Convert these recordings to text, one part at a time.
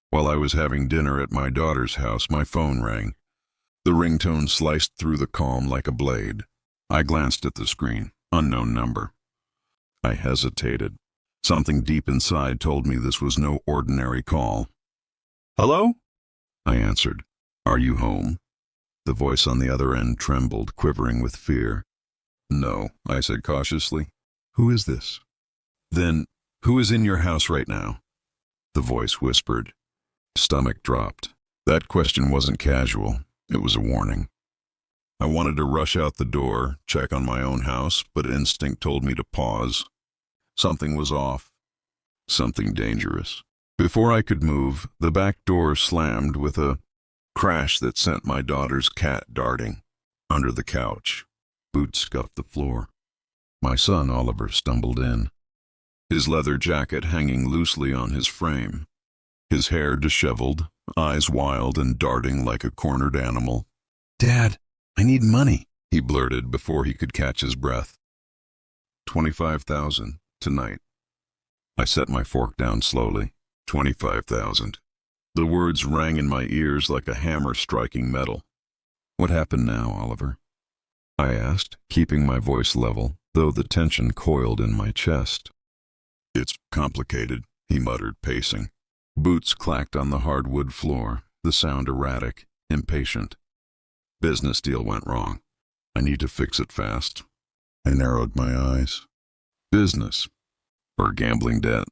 While I was having dinner at my daughter's house, my phone rang. The ringtone sliced through the calm like a blade. I glanced at the screen. Unknown number. I hesitated. Something deep inside told me this was no ordinary call. "Hello?" I answered. "Are you home?" The voice on the other end trembled, quivering with fear. "No," I said cautiously. "Who is this?" "Then, who is in your house right now?" The voice whispered. Stomach dropped. That question wasn't casual. It was a warning. I wanted to rush out the door, check on my own house, but instinct told me to pause. Something was off. Something dangerous. Before I could move, the back door slammed with a crash that sent my daughter's cat darting. Under the couch, boots scuffed the floor. My son, Oliver, stumbled in, his leather jacket hanging loosely on his frame, his hair disheveled, eyes wild and darting like a cornered animal. "Dad, I need money," he blurted before he could catch his breath. 25,000, tonight. I set my fork down slowly. 25,000. The words rang in my ears like a hammer striking metal. "What happened now, Oliver?" I asked, keeping my voice level, though the tension coiled in my chest. "It's complicated," he muttered, pacing. Boots clacked on the hardwood floor, the sound erratic, impatient. "Business deal went wrong. I need to fix it fast." I narrowed my eyes. "Business? Or gambling debt?"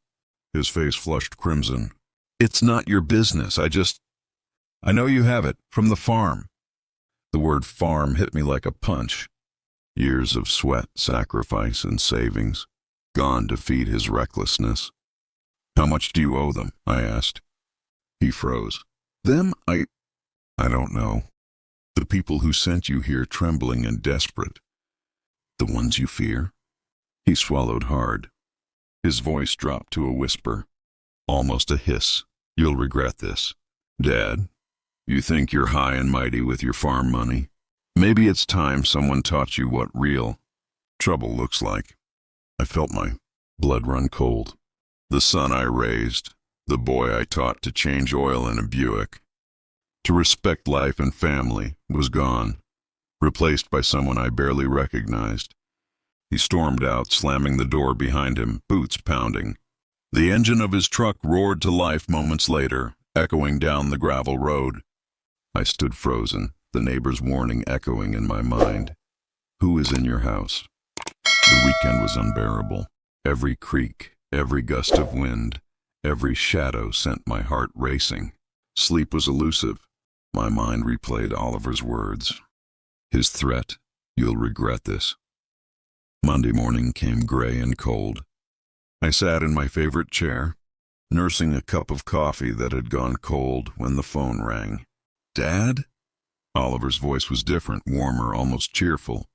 His face flushed crimson. "It's not your business. I know you have it, from the farm." The word farm hit me like a punch. Years of sweat, sacrifice, and savings, gone to feed his recklessness. "How much do you owe them?" I asked. He froze. "Them? I don't know. The people who sent you here trembling and desperate. The ones you fear?" He swallowed hard. His voice dropped to a whisper, almost a hiss. "You'll regret this. Dad, you think you're high and mighty with your farm money? Maybe it's time someone taught you what real trouble looks like." I felt my blood run cold. The son I raised, the boy I taught to change oil in a Buick, to respect life and family, was gone, replaced by someone I barely recognized. He stormed out, slamming the door behind him, boots pounding. The engine of his truck roared to life moments later, echoing down the gravel road. I stood frozen, the neighbor's warning echoing in my mind. "Who is in your house?" The weekend was unbearable. Every creak, every gust of wind, every shadow sent my heart racing. Sleep was elusive. My mind replayed Oliver's words. His threat, "You'll regret this." Monday morning came gray and cold. I sat in my favorite chair, nursing a cup of coffee that had gone cold when the phone rang. "Dad?" Oliver's voice was different, warmer, almost cheerful.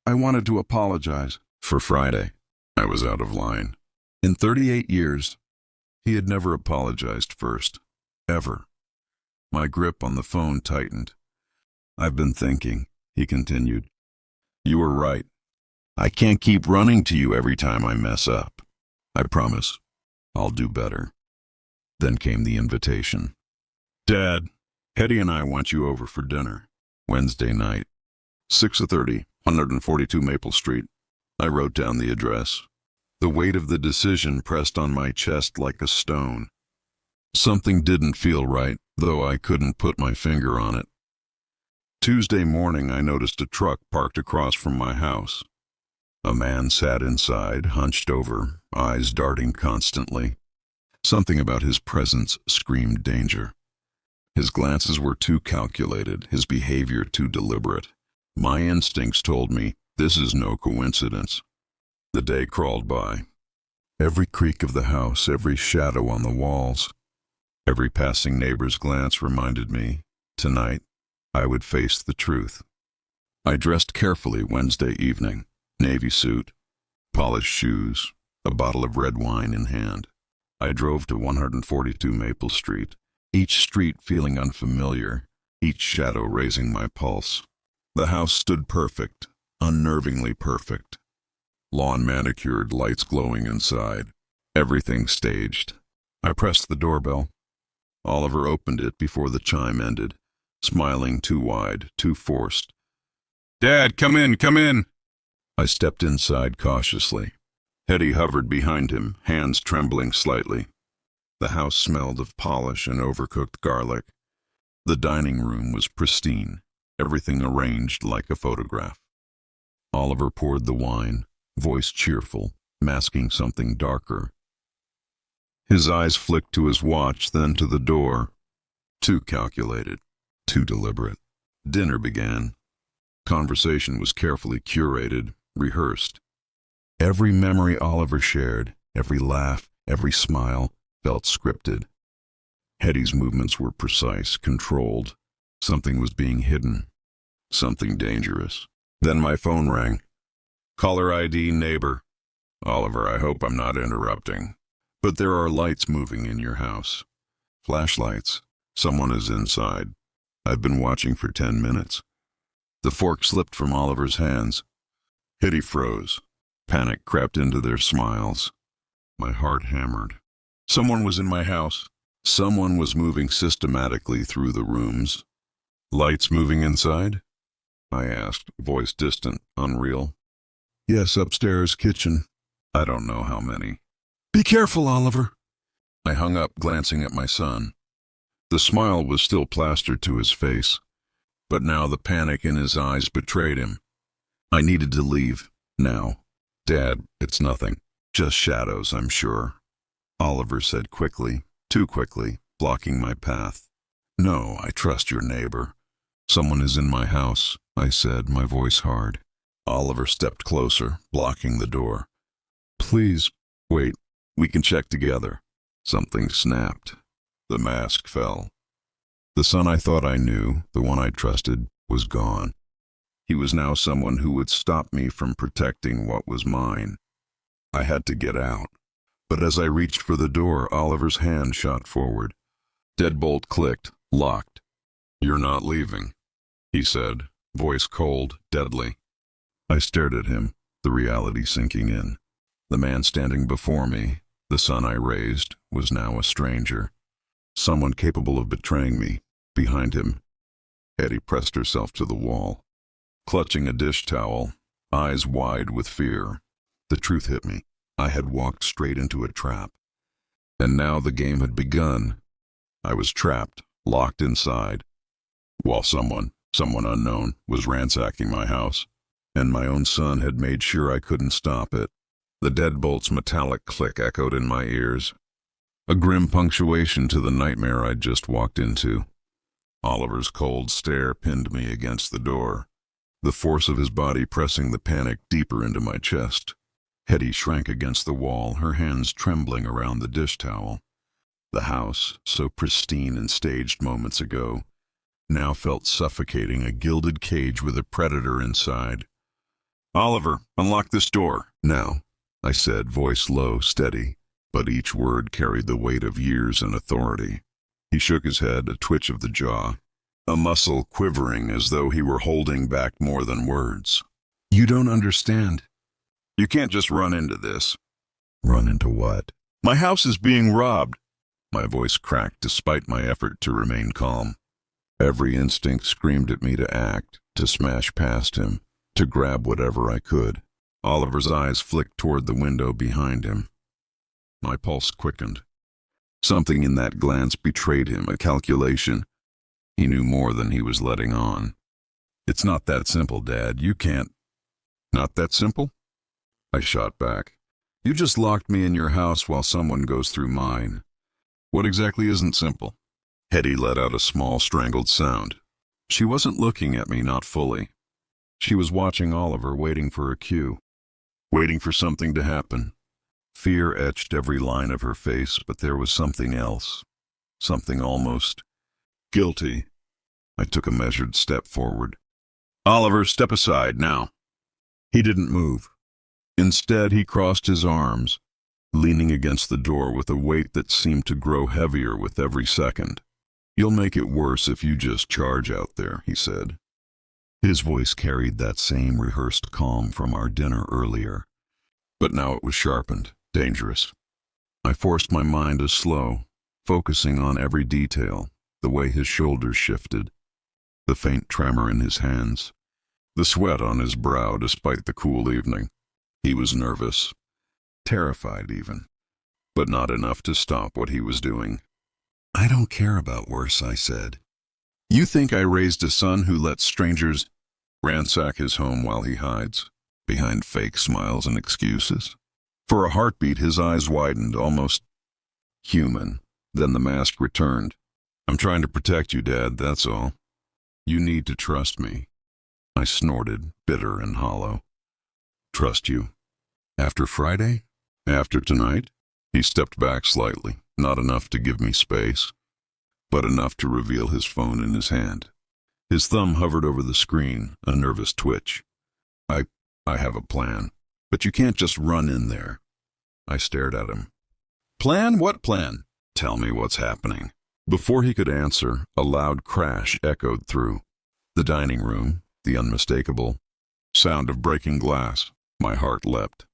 I wanted to apologize for Friday." I was out of line. In 38 years, he had never apologized first. Ever. My grip on the phone tightened. "I've been thinking," he continued. "You were right. I can't keep running to you every time I mess up. I promise I'll do better." Then came the invitation. "Dad, Hetty and I want you over for dinner. Wednesday night, 6:30, 142 Maple Street." I wrote down the address. The weight of the decision pressed on my chest like a stone. Something didn't feel right, though I couldn't put my finger on it. Tuesday morning, I noticed a truck parked across from my house. A man sat inside, hunched over, eyes darting constantly. Something about his presence screamed danger. His glances were too calculated, his behavior too deliberate. My instincts told me, this is no coincidence. The day crawled by. Every creak of the house, every shadow on the walls, every passing neighbor's glance reminded me, tonight, I would face the truth. I dressed carefully Wednesday evening, navy suit, polished shoes, a bottle of red wine in hand. I drove to 142 Maple Street, each street feeling unfamiliar, each shadow raising my pulse. The house stood perfect, unnervingly perfect. Lawn manicured, lights glowing inside, everything staged. I pressed the doorbell. Oliver opened it before the chime ended, smiling too wide, too forced. "Dad, come in, come in!" I stepped inside cautiously. Hetty hovered behind him, hands trembling slightly. The house smelled of polish and overcooked garlic. The dining room was pristine, everything arranged like a photograph. Oliver poured the wine, voice cheerful, masking something darker. His eyes flicked to his watch, then to the door. Too calculated, too deliberate. Dinner began. Conversation was carefully curated, rehearsed. Every memory Oliver shared, every laugh, every smile, felt scripted. Hetty's movements were precise, controlled. Something was being hidden. Something dangerous. Then my phone rang. "Caller ID neighbor." "Oliver, I hope I'm not interrupting, but there are lights moving in your house. Flashlights. Someone is inside. I've been watching for 10 minutes. The fork slipped from Oliver's hands. Hetty froze. Panic crept into their smiles. My heart hammered. Someone was in my house. Someone was moving systematically through the rooms. "Lights moving inside?" I asked, voice distant, unreal. "Yes, upstairs, kitchen. I don't know how many." "Be careful, Oliver." I hung up, glancing at my son. The smile was still plastered to his face, but now the panic in his eyes betrayed him. I needed to leave, now. "Dad, it's nothing. Just shadows, I'm sure," Oliver said quickly, too quickly, blocking my path. "No, I trust your neighbor." "Someone is in my house," I said, my voice hard. Oliver stepped closer, blocking the door. "Please, wait. We can check together." Something snapped. The mask fell. The son I thought I knew, the one I trusted, was gone. He was now someone who would stop me from protecting what was mine. I had to get out. But as I reached for the door, Oliver's hand shot forward. Deadbolt clicked, locked. "You're not leaving," he said, voice cold, deadly. I stared at him, the reality sinking in. The man standing before me, the son I raised, was now a stranger. Someone capable of betraying me. Behind him, Hetty pressed herself to the wall, clutching a dish towel, eyes wide with fear. The truth hit me. I had walked straight into a trap. And now the game had begun. I was trapped, locked inside, while someone unknown, was ransacking my house. And my own son had made sure I couldn't stop it. The deadbolt's metallic click echoed in my ears, a grim punctuation to the nightmare I'd just walked into. Oliver's cold stare pinned me against the door, the force of his body pressing the panic deeper into my chest. Hetty shrank against the wall, her hands trembling around the dish towel. The house, so pristine and staged moments ago, now felt suffocating, a gilded cage with a predator inside. "Oliver, unlock this door, now," I said, voice low, steady, but each word carried the weight of years and authority. He shook his head, a twitch of the jaw, a muscle quivering as though he were holding back more than words. "You don't understand. You can't just run into this." "Run into what?" "My house is being robbed." My voice cracked despite my effort to remain calm. Every instinct screamed at me to act, to smash past him, to grab whatever I could. Oliver's eyes flicked toward the window behind him. My pulse quickened. Something in that glance betrayed him, a calculation. He knew more than he was letting on. "It's not that simple, Dad. You can't." "Not that simple?" I shot back. "You just locked me in your house while someone goes through mine. What exactly isn't simple?" Hetty let out a small, strangled sound. She wasn't looking at me, not fully. She was watching Oliver, waiting for a cue, waiting for something to happen. Fear etched every line of her face, but there was something else, something almost guilty. I took a measured step forward. "Oliver, step aside, now." He didn't move. Instead, he crossed his arms, leaning against the door with a weight that seemed to grow heavier with every second. "You'll make it worse if you just charge out there," he said. His voice carried that same rehearsed calm from our dinner earlier, but now it was sharpened, dangerous. I forced my mind to slow, focusing on every detail, the way his shoulders shifted, the faint tremor in his hands, the sweat on his brow despite the cool evening. He was nervous, terrified even, but not enough to stop what he was doing. "I don't care about worse," I said. "You think I raised a son who lets strangers ransack his home while he hides, behind fake smiles and excuses?" For a heartbeat, his eyes widened, almost human. Then the mask returned. "I'm trying to protect you, Dad, that's all. You need to trust me." I snorted, bitter and hollow. "Trust you? After Friday? After tonight?" He stepped back slightly, not enough to give me space, but enough to reveal his phone in his hand. His thumb hovered over the screen, a nervous twitch. I have a plan, but you can't just run in there." I stared at him. "Plan? What plan? Tell me what's happening." Before he could answer, a loud crash echoed through the dining room, the unmistakable sound of breaking glass. My heart leapt.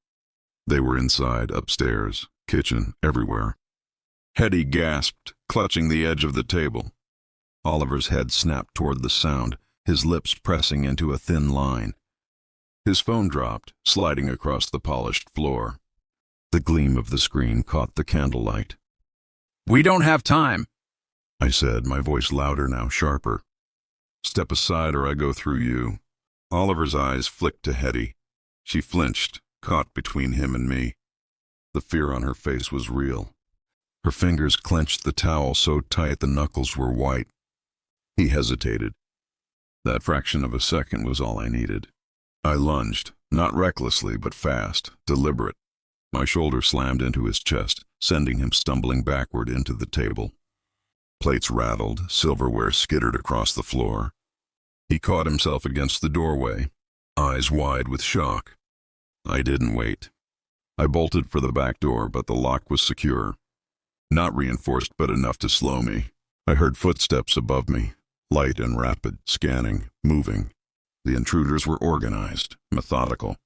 They were inside, upstairs, kitchen, everywhere. Hetty gasped, clutching the edge of the table. Oliver's head snapped toward the sound, his lips pressing into a thin line. His phone dropped, sliding across the polished floor. The gleam of the screen caught the candlelight. "We don't have time," I said, my voice louder now, sharper. "Step aside or I go through you." Oliver's eyes flicked to Hetty. She flinched, caught between him and me. The fear on her face was real. Her fingers clenched the towel so tight the knuckles were white. He hesitated. That fraction of a second was all I needed. I lunged, not recklessly but fast, deliberate. My shoulder slammed into his chest, sending him stumbling backward into the table. Plates rattled, silverware skittered across the floor. He caught himself against the doorway, eyes wide with shock. I didn't wait. I bolted for the back door, but the lock was secure. Not reinforced, but enough to slow me. I heard footsteps above me, light and rapid, scanning, moving. The intruders were organized, methodical.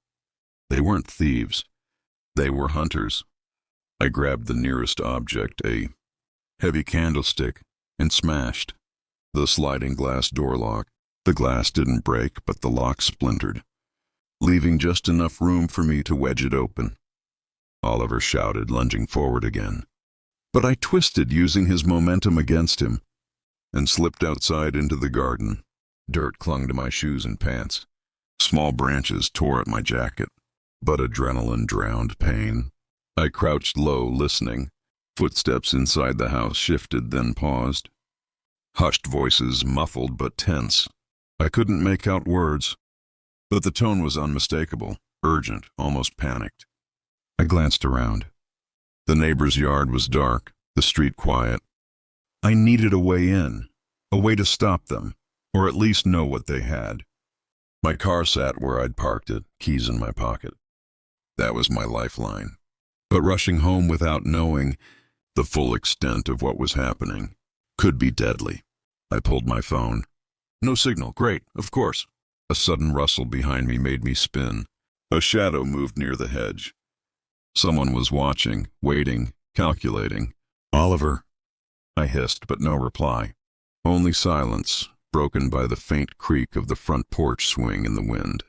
They weren't thieves. They were hunters. I grabbed the nearest object, a heavy candlestick, and smashed the sliding glass door lock. The glass didn't break, but the lock splintered, leaving just enough room for me to wedge it open. Oliver shouted, lunging forward again. But I twisted, using his momentum against him, and slipped outside into the garden. Dirt clung to my shoes and pants. Small branches tore at my jacket, but adrenaline drowned pain. I crouched low, listening. Footsteps inside the house shifted, then paused. Hushed voices, muffled but tense. I couldn't make out words, but the tone was unmistakable, urgent, almost panicked. I glanced around. The neighbor's yard was dark, the street quiet. I needed a way in, a way to stop them, or at least know what they had. My car sat where I'd parked it, keys in my pocket. That was my lifeline. But rushing home without knowing the full extent of what was happening could be deadly. I pulled my phone. No signal. Great, of course. A sudden rustle behind me made me spin. A shadow moved near the hedge. Someone was watching, waiting, calculating. "Oliver," I hissed, but no reply. Only silence, broken by the faint creak of the front porch swing in the wind.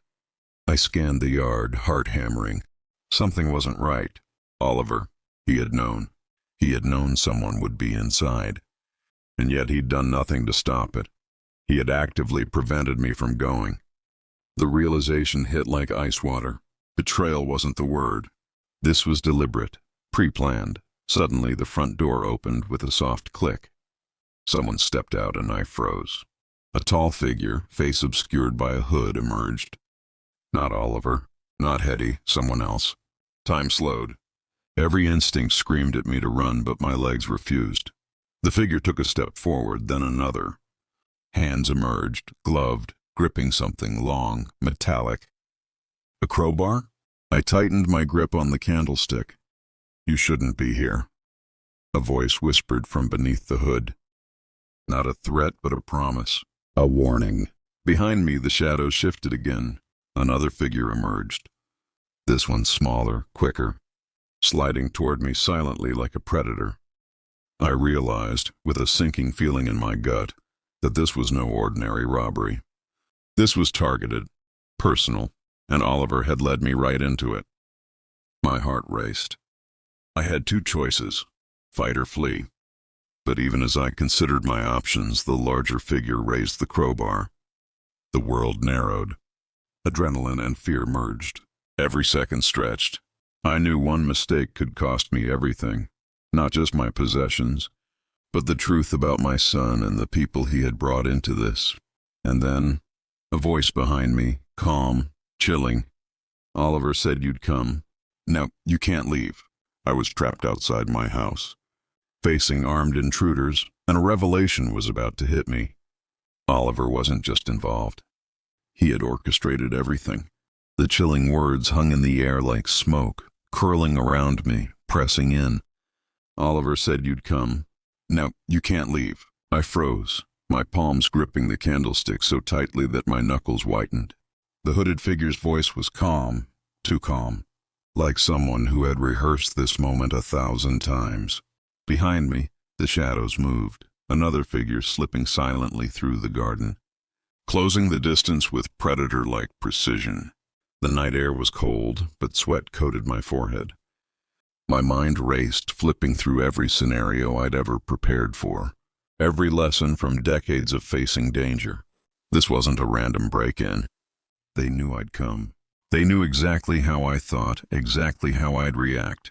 I scanned the yard, heart hammering. Something wasn't right. Oliver, he had known. He had known someone would be inside. And yet he'd done nothing to stop it. He had actively prevented me from going. The realization hit like ice water. Betrayal wasn't the word. This was deliberate, pre-planned. Suddenly the front door opened with a soft click. Someone stepped out and I froze. A tall figure, face obscured by a hood, emerged. Not Oliver, not Hetty, someone else. Time slowed. Every instinct screamed at me to run, but my legs refused. The figure took a step forward, then another. Hands emerged, gloved, gripping something long, metallic. A crowbar? I tightened my grip on the candlestick. "You shouldn't be here," a voice whispered from beneath the hood. Not a threat, but a promise. A warning. Behind me, the shadows shifted again. Another figure emerged. This one smaller, quicker, sliding toward me silently like a predator. I realized, with a sinking feeling in my gut, that this was no ordinary robbery. This was targeted, personal, and Oliver had led me right into it. My heart raced. I had two choices, fight or flee. But even as I considered my options, the larger figure raised the crowbar. The world narrowed. Adrenaline and fear merged. Every second stretched. I knew one mistake could cost me everything, not just my possessions, but the truth about my son and the people he had brought into this. And then, a voice behind me, calm, chilling. Oliver said you'd come. Now, you can't leave. I was trapped outside my house, facing armed intruders, and a revelation was about to hit me. Oliver wasn't just involved. He had orchestrated everything. The chilling words hung in the air like smoke, curling around me, pressing in. Oliver said you'd come. Now, you can't leave. I froze, my palms gripping the candlestick so tightly that my knuckles whitened. The hooded figure's voice was calm, too calm, like someone who had rehearsed this moment 1,000 times. Behind me, the shadows moved, another figure slipping silently through the garden, closing the distance with predator-like precision. The night air was cold, but sweat coated my forehead. My mind raced, flipping through every scenario I'd ever prepared for, every lesson from decades of facing danger. This wasn't a random break-in. They knew I'd come. They knew exactly how I thought, exactly how I'd react.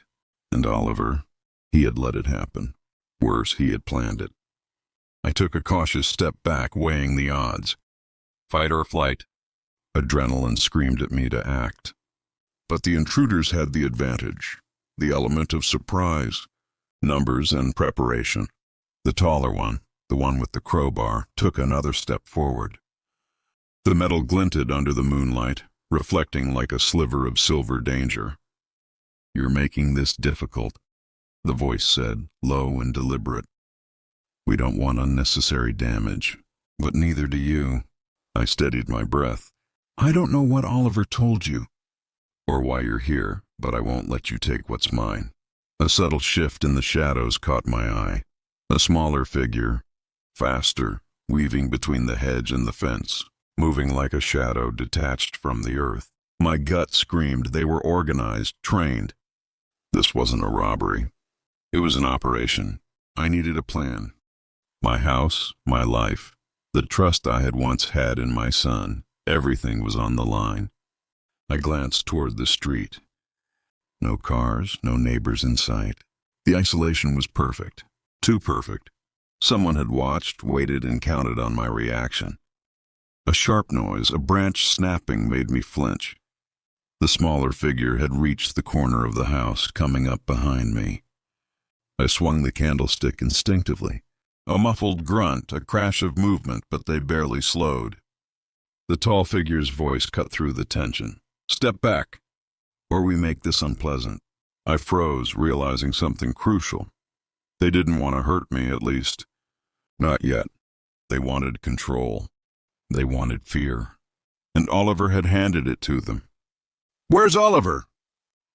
And Oliver, he had let it happen. Worse, he had planned it. I took a cautious step back, weighing the odds. Fight or flight? Adrenaline screamed at me to act. But the intruders had the advantage, the element of surprise, numbers and preparation. The taller one, the one with the crowbar, took another step forward. The metal glinted under the moonlight, reflecting like a sliver of silver danger. You're making this difficult, the voice said, low and deliberate. We don't want unnecessary damage, but neither do you. I steadied my breath. I don't know what Oliver told you, or why you're here, but I won't let you take what's mine. A subtle shift in the shadows caught my eye. A smaller figure, faster, weaving between the hedge and the fence, moving like a shadow detached from the earth. My gut screamed they were organized, trained. This wasn't a robbery. It was an operation. I needed a plan. My house, my life, the trust I had once had in my son, everything was on the line. I glanced toward the street. No cars, no neighbors in sight. The isolation was perfect. Too perfect. Someone had watched, waited, and counted on my reaction. A sharp noise, a branch snapping, made me flinch. The smaller figure had reached the corner of the house, coming up behind me. I swung the candlestick instinctively. A muffled grunt, a crash of movement, but they barely slowed. The tall figure's voice cut through the tension. Step back, or we make this unpleasant. I froze, realizing something crucial. They didn't want to hurt me, at least. Not yet. They wanted control. They wanted fear. And Oliver had handed it to them. Where's Oliver?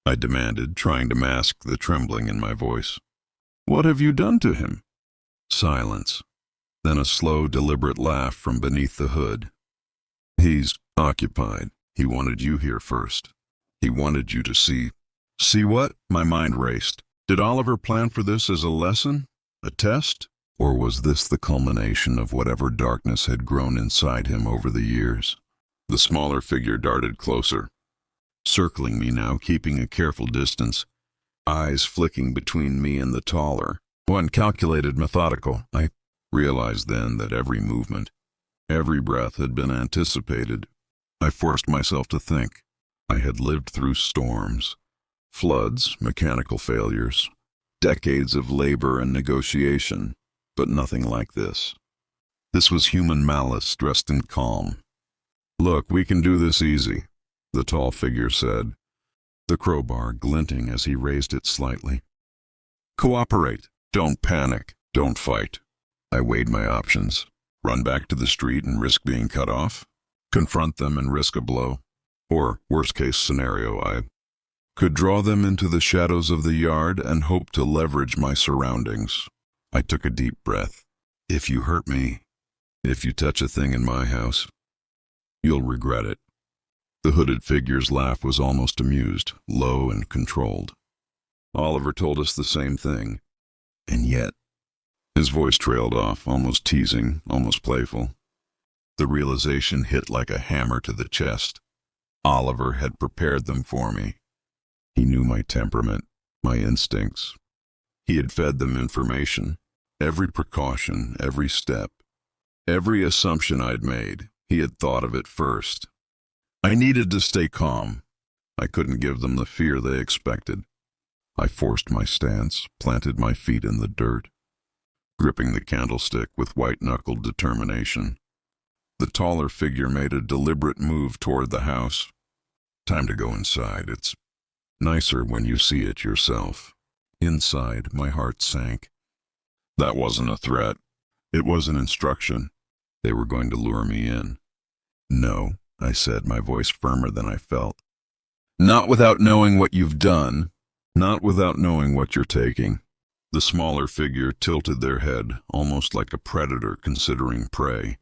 I demanded, trying to mask the trembling in my voice. What have you done to him? Silence. Then a slow, deliberate laugh from beneath the hood. He's occupied. He wanted you here first. He wanted you to see. See what? My mind raced. Did Oliver plan for this as a lesson? A test? Or was this the culmination of whatever darkness had grown inside him over the years? The smaller figure darted closer, circling me now, keeping a careful distance, eyes flicking between me and the taller, one calculated, methodical. I realized then that every movement, every breath had been anticipated. I forced myself to think. I had lived through storms, floods, mechanical failures, decades of labor and negotiation, but nothing like this. This was human malice dressed in calm. Look, we can do this easy, the tall figure said, the crowbar glinting as he raised it slightly. Cooperate. Don't panic. Don't fight. I weighed my options. Run back to the street and risk being cut off? Confront them and risk a blow? Or, worst-case scenario, I could draw them into the shadows of the yard and hope to leverage my surroundings. I took a deep breath. If you hurt me, if you touch a thing in my house, you'll regret it. The hooded figure's laugh was almost amused, low and controlled. Oliver told us the same thing. And yet, his voice trailed off, almost teasing, almost playful. The realization hit like a hammer to the chest. Oliver had prepared them for me. He knew my temperament, my instincts. He had fed them information. Every precaution, every step, every assumption I'd made, he had thought of it first. I needed to stay calm. I couldn't give them the fear they expected. I forced my stance, planted my feet in the dirt, gripping the candlestick with white-knuckled determination. The taller figure made a deliberate move toward the house. Time to go inside. It's nicer when you see it yourself. Inside, my heart sank. That wasn't a threat. It was an instruction. They were going to lure me in. No, I said, my voice firmer than I felt. Not without knowing what you've done. Not without knowing what you're taking. The smaller figure tilted their head, almost like a predator considering prey.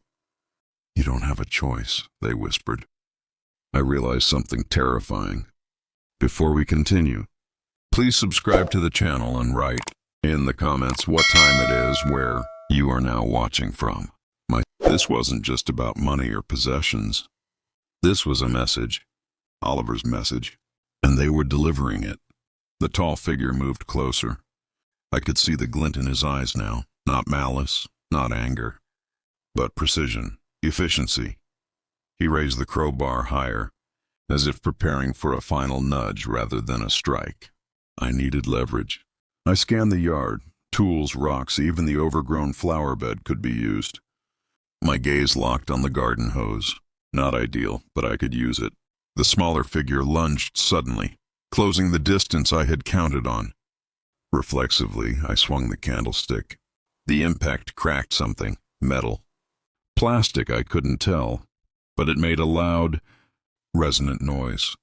You don't have a choice, they whispered. I realized something terrifying. Before we continue, please subscribe to the channel and write in the comments what time it is where you are now watching from. This wasn't just about money or possessions. This was a message, Oliver's message, and they were delivering it. The tall figure moved closer. I could see the glint in his eyes now, not malice, not anger, but precision, efficiency. He raised the crowbar higher, as if preparing for a final nudge rather than a strike. I needed leverage. I scanned the yard. Tools, rocks, even the overgrown flower bed could be used. My gaze locked on the garden hose. Not ideal, but I could use it. The smaller figure lunged suddenly, closing the distance I had counted on. Reflexively, I swung the candlestick. The impact cracked something, metal. Plastic, I couldn't tell, but it made a loud, resonant noise.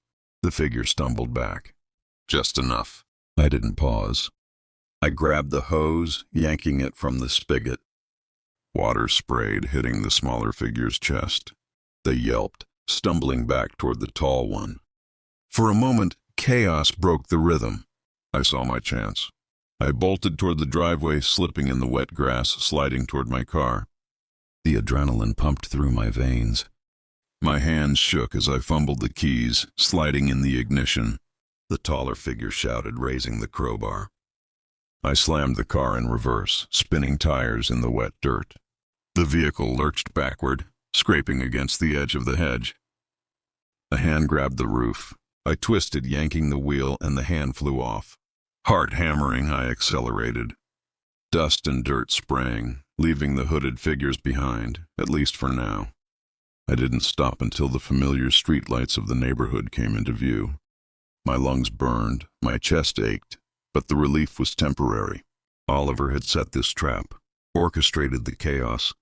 The figure stumbled back. Just enough. I didn't pause. I grabbed the hose, yanking it from the spigot. Water sprayed, hitting the smaller figure's chest. They yelped, stumbling back toward the tall one. For a moment, chaos broke the rhythm. I saw my chance. I bolted toward the driveway, slipping in the wet grass, sliding toward my car. The adrenaline pumped through my veins. My hands shook as I fumbled the keys, sliding in the ignition. The taller figure shouted, raising the crowbar. I slammed the car in reverse, spinning tires in the wet dirt. The vehicle lurched backward, scraping against the edge of the hedge. A hand grabbed the roof. I twisted, yanking the wheel, and the hand flew off. Heart hammering, I accelerated. Dust and dirt sprang, leaving the hooded figures behind, at least for now. I didn't stop until the familiar streetlights of the neighborhood came into view. My lungs burned, my chest ached, but the relief was temporary. Oliver had set this trap, orchestrated the chaos,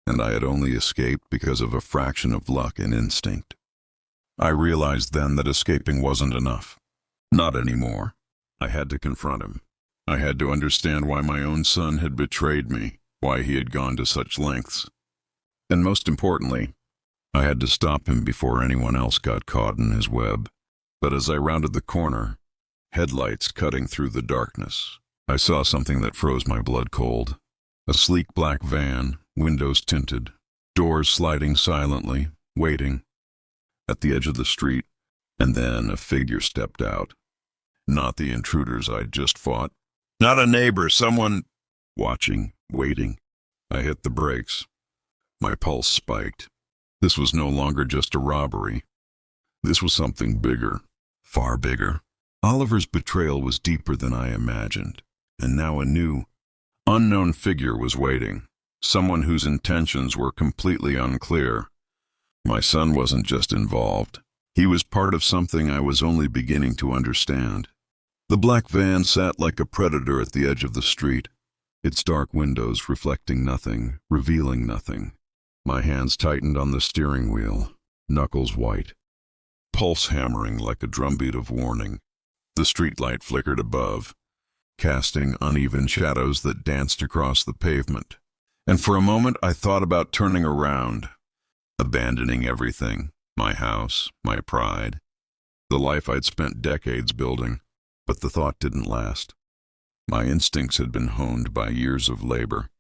and I had only escaped because of a fraction of luck and instinct. I realized then that escaping wasn't enough. Not anymore. I had to confront him. I had to understand why my own son had betrayed me, why he had gone to such lengths. And most importantly, I had to stop him before anyone else got caught in his web. But as I rounded the corner, headlights cutting through the darkness, I saw something that froze my blood cold. A sleek black van, windows tinted, doors sliding silently, waiting, at the edge of the street, and then a figure stepped out. Not the intruders I'd just fought. Not a neighbor, someone watching, waiting. I hit the brakes. My pulse spiked. This was no longer just a robbery. This was something bigger, far bigger. Oliver's betrayal was deeper than I imagined, and now a new, unknown figure was waiting, someone whose intentions were completely unclear. My son wasn't just involved. He was part of something I was only beginning to understand. The black van sat like a predator at the edge of the street, its dark windows reflecting nothing, revealing nothing. My hands tightened on the steering wheel, knuckles white, pulse hammering like a drumbeat of warning. The streetlight flickered above. casting uneven shadows that danced across the pavement. And for a moment I thought about turning around, abandoning everything, my house, my pride, the life I'd spent decades building. But the thought didn't last. My instincts had been honed by years of labor,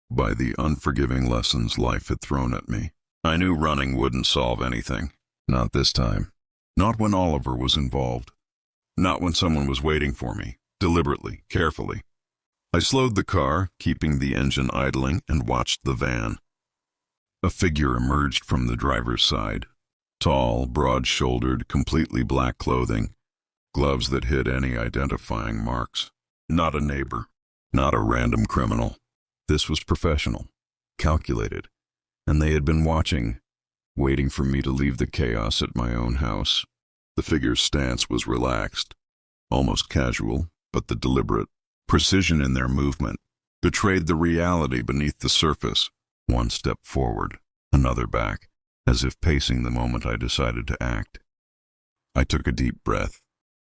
by the unforgiving lessons life had thrown at me. I knew running wouldn't solve anything. Not this time. Not when Oliver was involved. Not when someone was waiting for me, deliberately, carefully. I slowed the car, keeping the engine idling, and watched the van. A figure emerged from the driver's side. Tall, broad-shouldered, completely black clothing, gloves that hid any identifying marks. Not a neighbor, not a random criminal. This was professional, calculated, and they had been watching, waiting for me to leave the chaos at my own house. The figure's stance was relaxed, almost casual, but the deliberate precision in their movement betrayed the reality beneath the surface. One step forward, another back, as if pacing the moment I decided to act. I took a deep breath.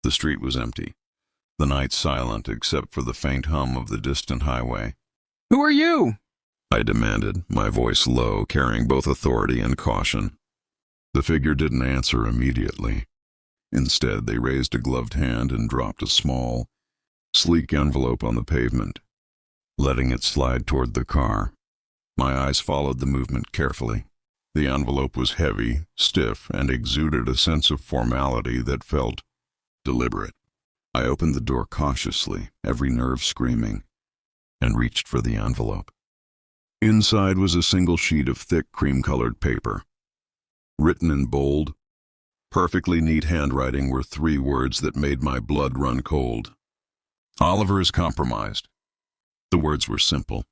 The street was empty, the night silent except for the faint hum of the distant highway. "Who are you?" I demanded, my voice low, carrying both authority and caution. The figure didn't answer immediately. Instead, they raised a gloved hand and dropped a small, sleek envelope on the pavement, letting it slide toward the car. My eyes followed the movement carefully. The envelope was heavy, stiff, and exuded a sense of formality that felt deliberate. I opened the door cautiously, every nerve screaming, and reached for the envelope. Inside was a single sheet of thick cream-colored paper. Written in bold, perfectly neat handwriting were 3 words that made my blood run cold. "Oliver is compromised." The words were simple,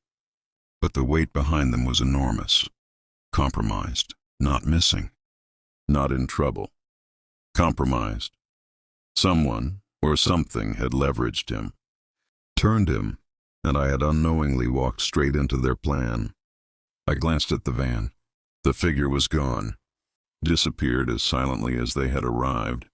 but the weight behind them was enormous. Compromised, not missing, not in trouble. Compromised. Someone or something had leveraged him, turned him, and I had unknowingly walked straight into their plan. I glanced at the van. The figure was gone, disappeared as silently as they had arrived.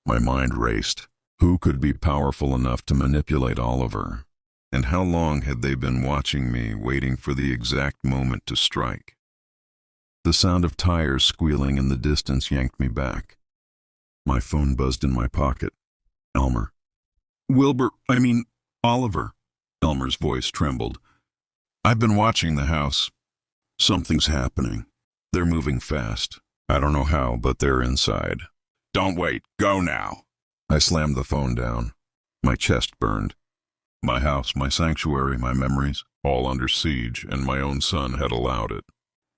My mind raced. Who could be powerful enough to manipulate Oliver? And how long had they been watching me, waiting for the exact moment to strike? The sound of tires squealing in the distance yanked me back. My phone buzzed in my pocket. Elmer. Oliver. Elmer's voice trembled. "I've been watching the house. Something's happening. They're moving fast. I don't know how, but they're inside." "Don't wait. Go now." I slammed the phone down. My chest burned. My house, my sanctuary, my memories, all under siege, and my own son had allowed it.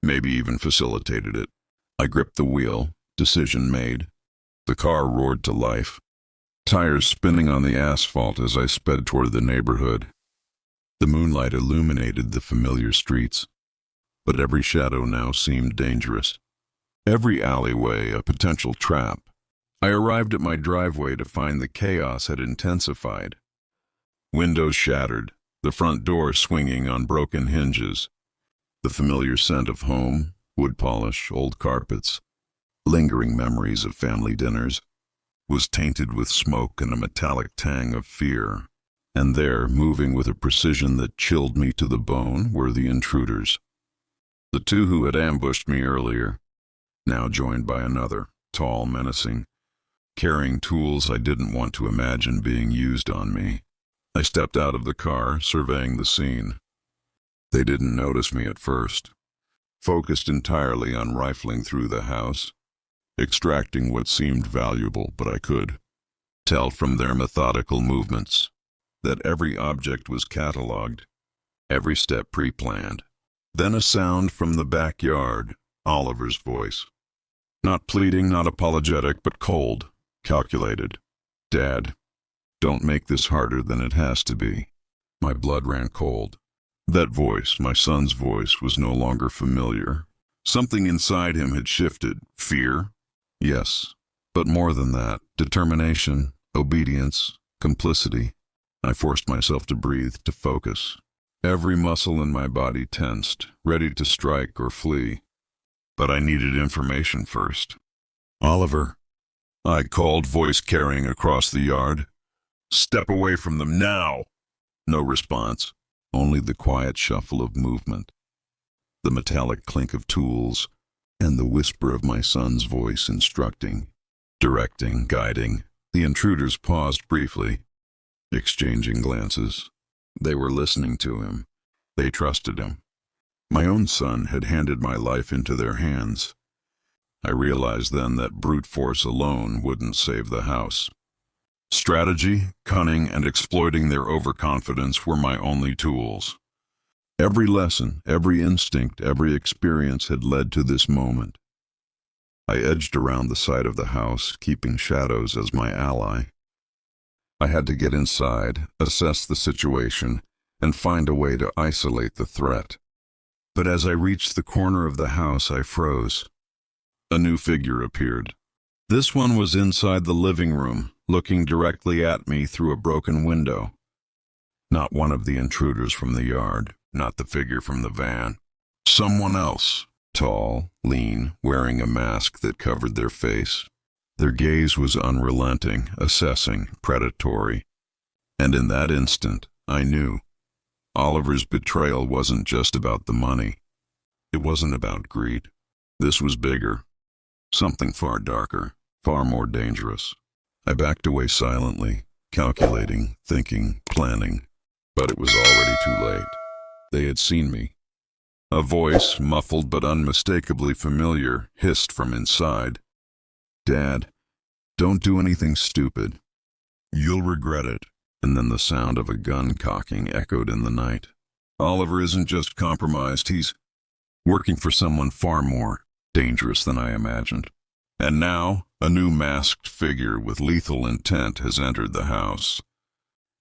Maybe even facilitated it. I gripped the wheel, decision made. The car roared to life, tires spinning on the asphalt as I sped toward the neighborhood. The moonlight illuminated the familiar streets, but every shadow now seemed dangerous. Every alleyway a potential trap. I arrived at my driveway to find the chaos had intensified. Windows shattered, the front door swinging on broken hinges. The familiar scent of home, wood polish, old carpets, lingering memories of family dinners, was tainted with smoke and a metallic tang of fear. And there, moving with a precision that chilled me to the bone, were the intruders. The 2 who had ambushed me earlier, now joined by another, tall, menacing, carrying tools I didn't want to imagine being used on me. I stepped out of the car, surveying the scene. They didn't notice me at first, focused entirely on rifling through the house, extracting what seemed valuable, but I could tell from their methodical movements that every object was catalogued, every step pre-planned. Then a sound from the backyard, Oliver's voice. Not pleading, not apologetic, but cold, calculated. "Dad, don't make this harder than it has to be." My blood ran cold. That voice, my son's voice, was no longer familiar. Something inside him had shifted. Fear? Yes, but more than that. Determination, obedience, complicity. I forced myself to breathe, to focus. Every muscle in my body tensed, ready to strike or flee. But I needed information first. "Oliver," I called, voice carrying across the yard. "Step away from them now." No response, only the quiet shuffle of movement, the metallic clink of tools, and the whisper of my son's voice instructing, directing, guiding. The intruders paused briefly, exchanging glances. They were listening to him. They trusted him. My own son had handed my life into their hands. I realized then that brute force alone wouldn't save the house. Strategy, cunning, and exploiting their overconfidence were my only tools. Every lesson, every instinct, every experience had led to this moment. I edged around the side of the house, keeping shadows as my ally. I had to get inside, assess the situation, and find a way to isolate the threat. But as I reached the corner of the house, I froze. A new figure appeared. This one was inside the living room, looking directly at me through a broken window. Not one of the intruders from the yard, not the figure from the van. Someone else, tall, lean, wearing a mask that covered their face. Their gaze was unrelenting, assessing, predatory. And in that instant, I knew. Oliver's betrayal wasn't just about the money. It wasn't about greed. This was bigger. Something far darker, far more dangerous. I backed away silently, calculating, thinking, planning. But it was already too late. They had seen me. A voice, muffled but unmistakably familiar, hissed from inside. "Dad, don't do anything stupid. You'll regret it." And then the sound of a gun cocking echoed in the night. Oliver isn't just compromised, he's working for someone far more dangerous than I imagined. And now, a new masked figure with lethal intent has entered the house.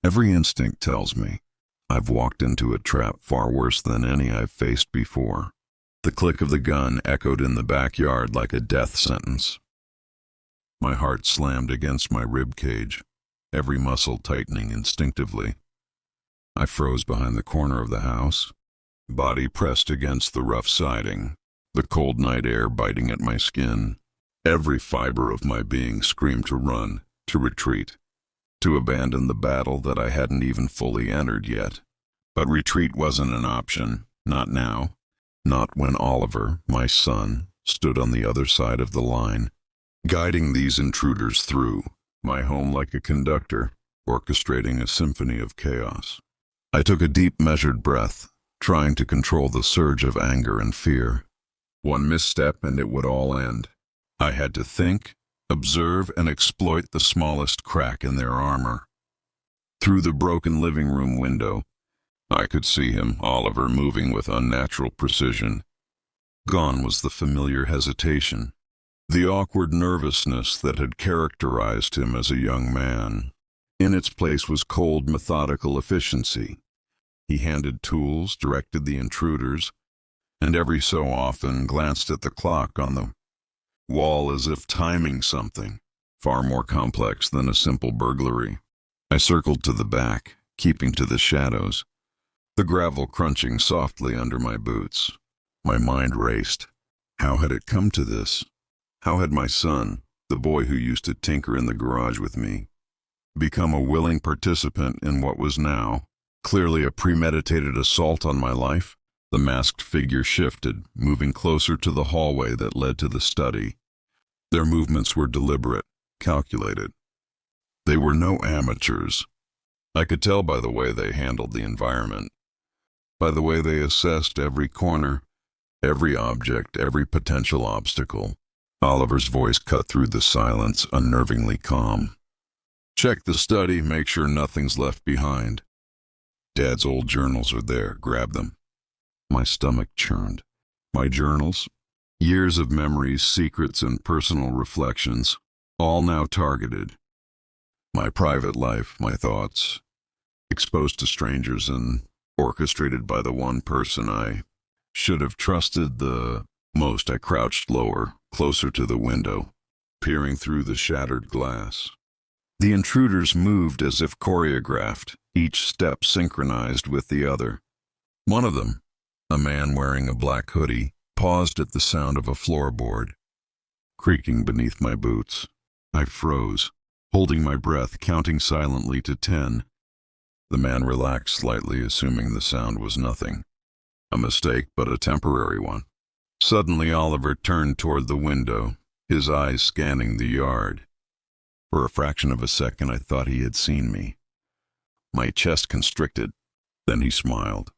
Every instinct tells me I've walked into a trap far worse than any I've faced before. The click of the gun echoed in the backyard like a death sentence. My heart slammed against my rib cage, every muscle tightening instinctively. I froze behind the corner of the house, body pressed against the rough siding, the cold night air biting at my skin. Every fiber of my being screamed to run, to retreat, to abandon the battle that I hadn't even fully entered yet. But retreat wasn't an option, not now, not when Oliver, my son, stood on the other side of the line, guiding these intruders through my home like a conductor, orchestrating a symphony of chaos. I took a deep, measured breath, trying to control the surge of anger and fear. One misstep and it would all end. I had to think, observe, and exploit the smallest crack in their armor. Through the broken living room window, I could see him, Oliver, moving with unnatural precision. Gone was the familiar hesitation, the awkward nervousness that had characterized him as a young man. In its place was cold, methodical efficiency. He handed tools, directed the intruders, and every so often glanced at the clock on the wall as if timing something far more complex than a simple burglary. I circled to the back, keeping to the shadows, the gravel crunching softly under my boots. My mind raced. How had it come to this? How had my son, the boy who used to tinker in the garage with me, become a willing participant in what was now clearly a premeditated assault on my life? The masked figure shifted, moving closer to the hallway that led to the study. Their movements were deliberate, calculated. They were no amateurs. I could tell by the way they handled the environment, by the way they assessed every corner, every object, every potential obstacle. Oliver's voice cut through the silence, unnervingly calm. "Check the study, make sure nothing's left behind. Dad's old journals are there, grab them." My stomach churned. My journals? Years of memories, secrets, and personal reflections, all now targeted. My private life, my thoughts, exposed to strangers and orchestrated by the one person I should have trusted the most. I crouched lower, closer to the window, peering through the shattered glass. The intruders moved as if choreographed, each step synchronized with the other. One of them, a man wearing a black hoodie, paused at the sound of a floorboard, creaking beneath my boots. I froze, holding my breath, counting silently to 10. The man relaxed slightly, assuming the sound was nothing. A mistake, but a temporary one. Suddenly, Oliver turned toward the window, his eyes scanning the yard. For a fraction of a second, I thought he had seen me. My chest constricted. Then he smiled.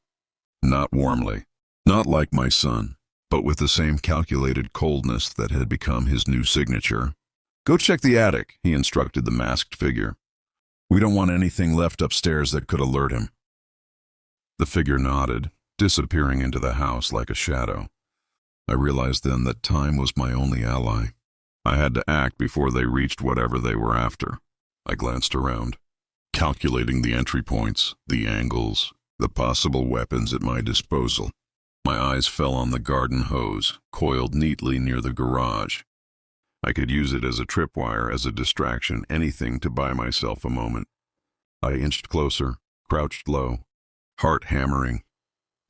Not warmly, not like my son, but with the same calculated coldness that had become his new signature. "Go check the attic," he instructed the masked figure. "We don't want anything left upstairs that could alert him." The figure nodded, disappearing into the house like a shadow. I realized then that time was my only ally. I had to act before they reached whatever they were after. I glanced around, calculating the entry points, the angles, the possible weapons at my disposal. My eyes fell on the garden hose, coiled neatly near the garage. I could use it as a tripwire, as a distraction, anything to buy myself a moment. I inched closer, crouched low, heart hammering.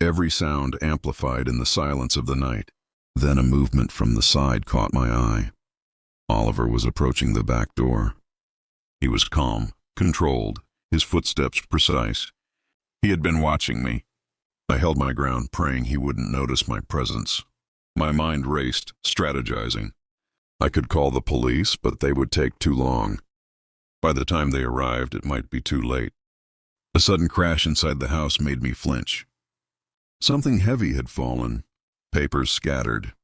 Every sound amplified in the silence of the night. Then a movement from the side caught my eye. Oliver was approaching the back door. He was calm, controlled, his footsteps precise. He had been watching me. I held my ground, praying he wouldn't notice my presence. My mind raced, strategizing. I could call the police, but they would take too long. By the time they arrived, it might be too late. A sudden crash inside the house made me flinch. Something heavy had fallen, papers scattered.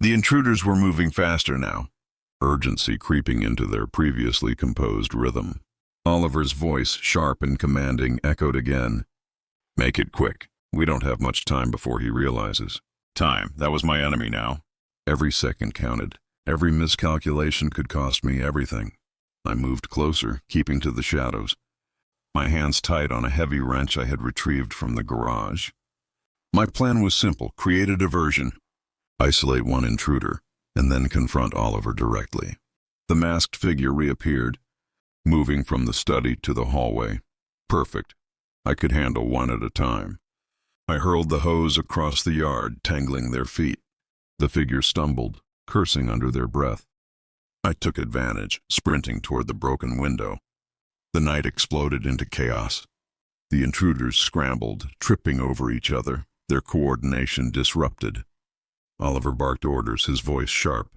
The intruders were moving faster now, urgency creeping into their previously composed rhythm. Oliver's voice, sharp and commanding, echoed again. "Make it quick. We don't have much time before he realizes." Time, that was my enemy now. Every second counted. Every miscalculation could cost me everything. I moved closer, keeping to the shadows, my hands tight on a heavy wrench I had retrieved from the garage. My plan was simple: create a diversion, isolate one intruder, and then confront Oliver directly. The masked figure reappeared, moving from the study to the hallway. Perfect. I could handle one at a time. I hurled the hose across the yard, tangling their feet. The figure stumbled, cursing under their breath. I took advantage, sprinting toward the broken window. The night exploded into chaos. The intruders scrambled, tripping over each other, their coordination disrupted. Oliver barked orders, his voice sharp.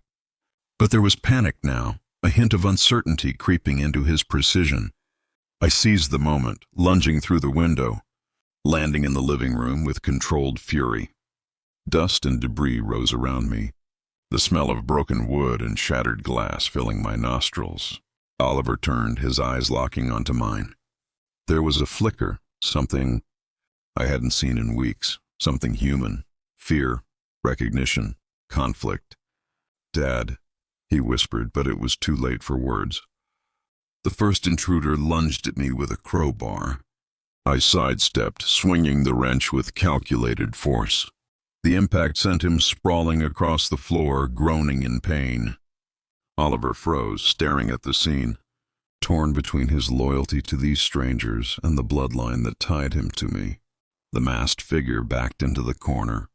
But there was panic now, a hint of uncertainty creeping into his precision. I seized the moment, lunging through the window, landing in the living room with controlled fury. Dust and debris rose around me, the smell of broken wood and shattered glass filling my nostrils. Oliver turned, his eyes locking onto mine. There was a flicker, something I hadn't seen in weeks, something human, fear, recognition, conflict. "Dad," he whispered, but it was too late for words. The first intruder lunged at me with a crowbar. I sidestepped, swinging the wrench with calculated force. The impact sent him sprawling across the floor, groaning in pain. Oliver froze, staring at the scene, torn between his loyalty to these strangers and the bloodline that tied him to me. The masked figure backed into the corner,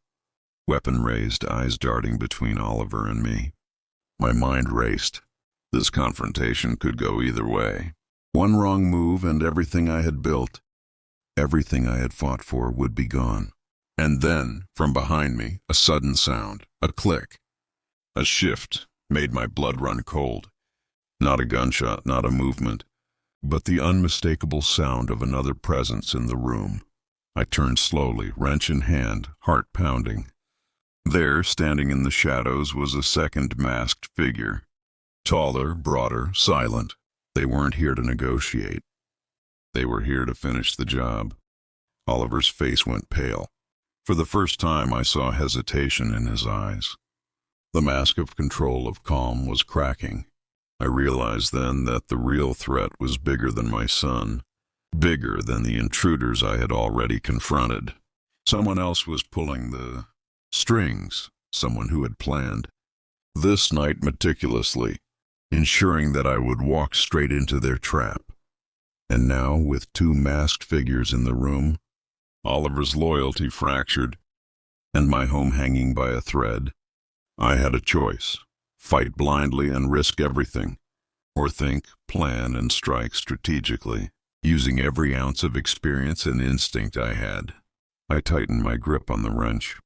weapon raised, eyes darting between Oliver and me. My mind raced. This confrontation could go either way. One wrong move and everything I had built, everything I had fought for, would be gone. And then, from behind me, a sudden sound, a click. A shift made my blood run cold. Not a gunshot, not a movement, but the unmistakable sound of another presence in the room. I turned slowly, wrench in hand, heart pounding. There, standing in the shadows, was a second masked figure. Taller, broader, silent. They weren't here to negotiate. They were here to finish the job. Oliver's face went pale. For the first time, I saw hesitation in his eyes. The mask of control, of calm, was cracking. I realized then that the real threat was bigger than my son, bigger than the intruders I had already confronted. Someone else was pulling the strings, someone who had planned this night meticulously, ensuring that I would walk straight into their trap. And now, with two masked figures in the room, Oliver's loyalty fractured, and my home hanging by a thread, I had a choice: fight blindly and risk everything, or think, plan, and strike strategically. Using every ounce of experience and instinct I had, I tightened my grip on the wrench.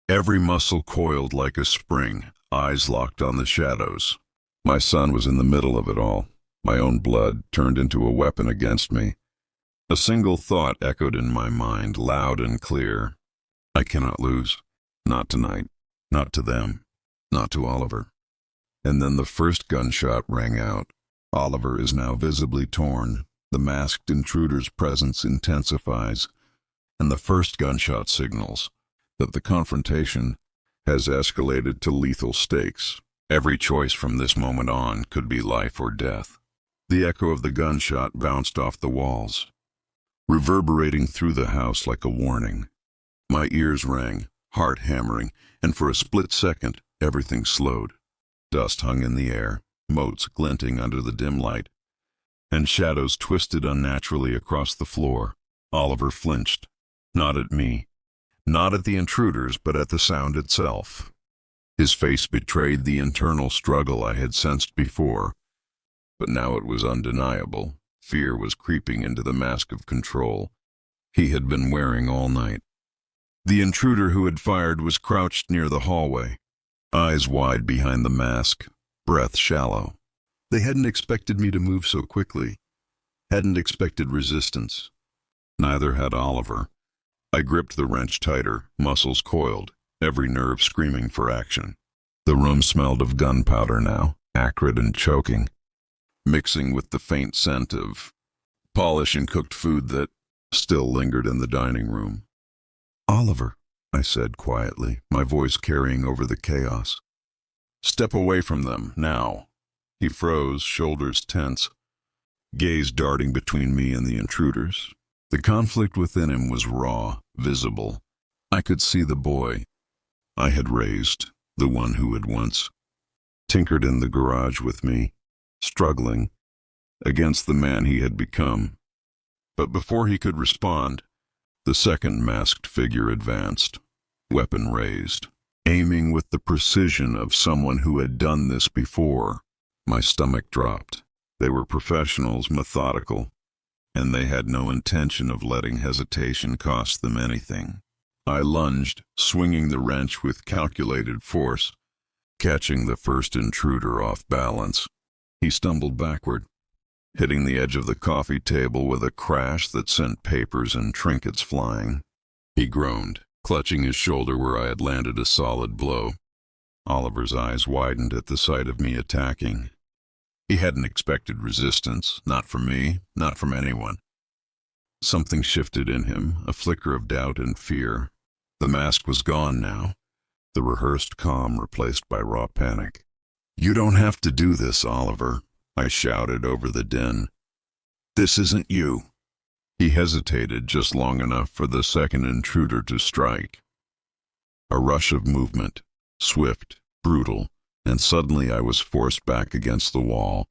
Every muscle coiled like a spring, eyes locked on the shadows. My son was in the middle of it all, my own blood turned into a weapon against me. A single thought echoed in my mind, loud and clear. I cannot lose. Not tonight. Not to them. Not to Oliver. And then the first gunshot rang out. Oliver is now visibly torn. The masked intruder's presence intensifies, and the first gunshot signals that the confrontation has escalated to lethal stakes. Every choice from this moment on could be life or death. The echo of the gunshot bounced off the walls, reverberating through the house like a warning. My ears rang, heart hammering, and for a split second, everything slowed. Dust hung in the air, motes glinting under the dim light, and shadows twisted unnaturally across the floor. Oliver flinched, not at me, not at the intruders, but at the sound itself. His face betrayed the internal struggle I had sensed before, but now it was undeniable. Fear was creeping into the mask of control he had been wearing all night. The intruder who had fired was crouched near the hallway, eyes wide behind the mask, breath shallow. They hadn't expected me to move so quickly, hadn't expected resistance. Neither had Oliver. I gripped the wrench tighter, muscles coiled, every nerve screaming for action. The room smelled of gunpowder now, acrid and choking, mixing with the faint scent of polish and cooked food that still lingered in the dining room. "Oliver," I said quietly, my voice carrying over the chaos. "Step away from them, now." He froze, shoulders tense, gaze darting between me and the intruders. The conflict within him was raw, visible. I could see the boy I had raised, the one who had once tinkered in the garage with me, struggling against the man he had become. But before he could respond, the second masked figure advanced, weapon raised, aiming with the precision of someone who had done this before. My stomach dropped. They were professionals, methodical, and they had no intention of letting hesitation cost them anything. I lunged, swinging the wrench with calculated force, catching the first intruder off balance. He stumbled backward, hitting the edge of the coffee table with a crash that sent papers and trinkets flying. He groaned, clutching his shoulder where I had landed a solid blow. Oliver's eyes widened at the sight of me attacking. He hadn't expected resistance, not from me, not from anyone. Something shifted in him, a flicker of doubt and fear. The mask was gone now, the rehearsed calm replaced by raw panic. "You don't have to do this, Oliver," I shouted over the din. "This isn't you." He hesitated just long enough for the second intruder to strike. A rush of movement, swift, brutal, and suddenly I was forced back against the wall,